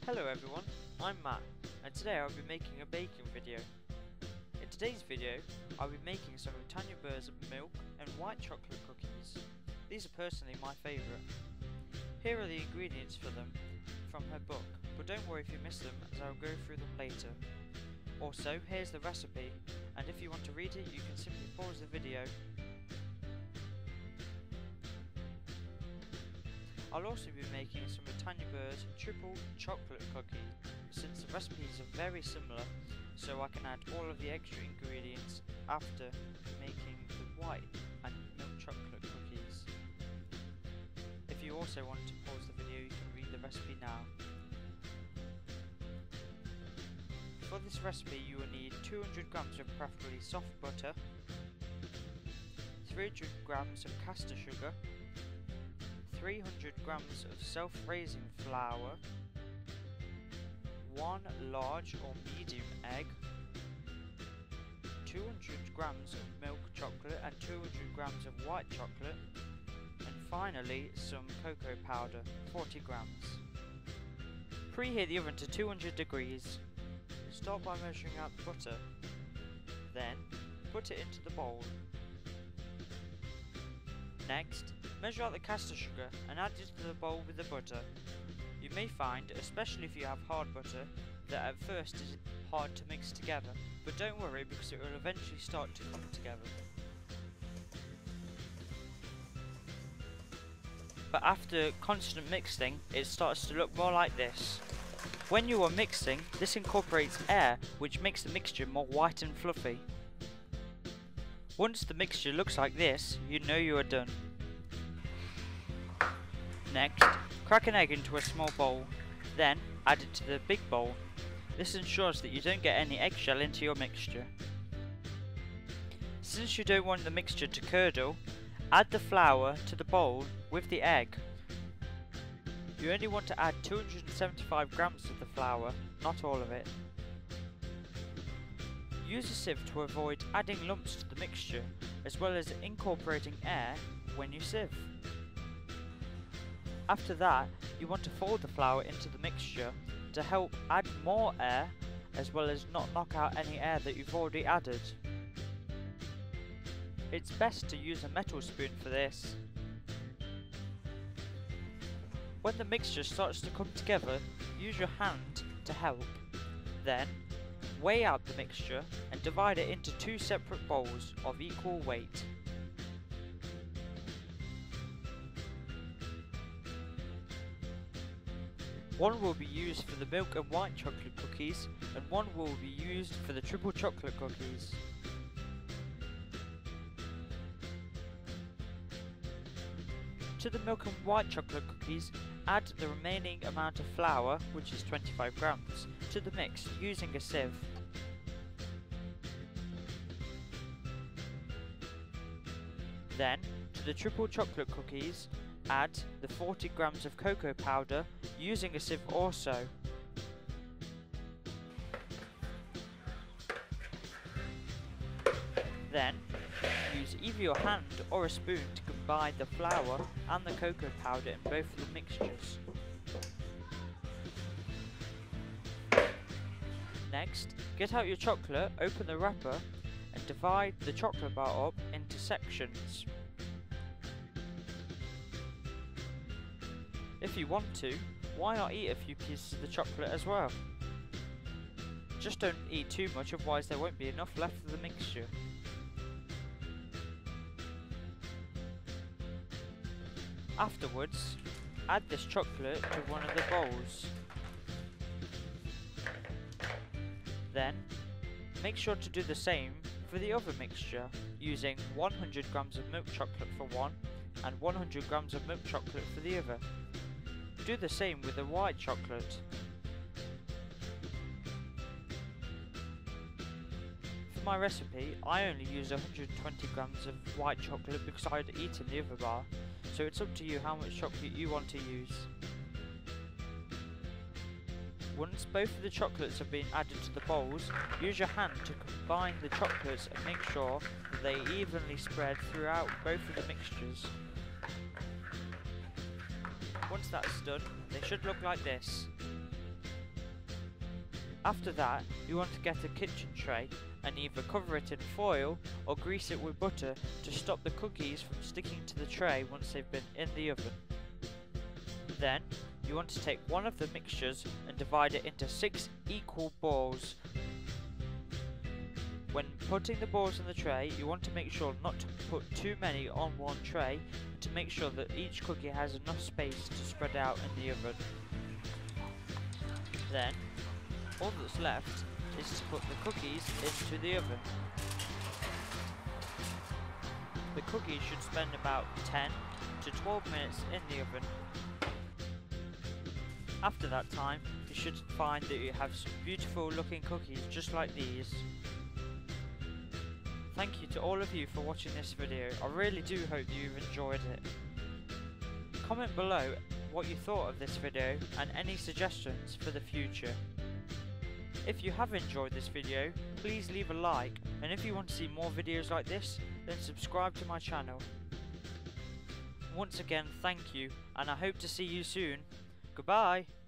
Hello everyone, I'm Matt, and today I'll be making a baking video. In today's video, I'll be making some of Tanya Burr'S milk and white chocolate cookies. These are personally my favourite. Here are the ingredients for them from her book, but don't worry if you miss them as I'll go through them later. Also, here's the recipe, and if you want to read it you can simply pause the video. I'll also be making some of Tanya Burr'S triple chocolate cookie, since the recipes are very similar, so I can add all of the extra ingredients after making the white and milk chocolate cookies. If you also want to pause the video, you can read the recipe now. For this recipe you will need 200 grams of preferably soft butter, 300 grams of caster sugar, 300 grams of self-raising flour, 1 large or medium egg, 200 grams of milk chocolate and 200 grams of white chocolate, and finally some cocoa powder, 40 grams. Preheat the oven to 200 degrees. Start by measuring out the butter. Then put it into the bowl. Next, measure out the caster sugar and add it to the bowl with the butter. You may find, especially if you have hard butter, that at first it is hard to mix together, but don't worry because it will eventually start to come together. But after constant mixing, it starts to look more like this. When you are mixing, this incorporates air, which makes the mixture more white and fluffy. Once the mixture looks like this, you know you are done. Next, crack an egg into a small bowl, then add it to the big bowl. This ensures that you don't get any eggshell into your mixture. Since you don't want the mixture to curdle, add the flour to the bowl with the egg. You only want to add 275 grams of the flour, not all of it. Use a sieve to avoid adding lumps to the mixture, as well as incorporating air when you sieve. After that, you want to fold the flour into the mixture to help add more air, as well as not knock out any air that you've already added. It's best to use a metal spoon for this. When the mixture starts to come together, use your hand to help. Then, weigh out the mixture and divide it into 2 separate bowls of equal weight. One will be used for the milk and white chocolate cookies, and one will be used for the triple chocolate cookies. To the milk and white chocolate cookies, add the remaining amount of flour, which is 25 grams, to the mix using a sieve. Then, to the triple chocolate cookies, add the 40 grams of cocoa powder using a sieve also. Then, use either your hand or a spoon to combine the flour and the cocoa powder in both of the mixtures. Next, get out your chocolate, open the wrapper, and divide the chocolate bar up into sections. If you want to, why not eat a few pieces of the chocolate as well? Just don't eat too much, otherwise there won't be enough left of the mixture. Afterwards, add this chocolate to one of the bowls. Then, make sure to do the same for the other mixture, using 100 grams of milk chocolate for one and 100 grams of milk chocolate for the other. Do the same with the white chocolate. For my recipe, I only used 120 grams of white chocolate because I had eaten the other bar, so it's up to you how much chocolate you want to use. Once both of the chocolates have been added to the bowls, use your hand to combine the chocolates and make sure that they evenly spread throughout both of the mixtures. Once that's done, they should look like this. After that, you want to get a kitchen tray and either cover it in foil or grease it with butter to stop the cookies from sticking to the tray once they've been in the oven. Then, you want to take one of the mixtures and divide it into 6 equal balls. When putting the balls in the tray, you want to make sure not to put too many on one tray, and to make sure that each cookie has enough space to spread out in the oven. Then, all that's left is to put the cookies into the oven. The cookies should spend about 10 to 12 minutes in the oven. After that time, you should find that you have some beautiful looking cookies just like these. Thank you to all of you for watching this video. I really do hope you've enjoyed it. Comment below what you thought of this video and any suggestions for the future. If you have enjoyed this video, please leave a like, and if you want to see more videos like this, then subscribe to my channel. Once again, thank you, and I hope to see you soon. Goodbye!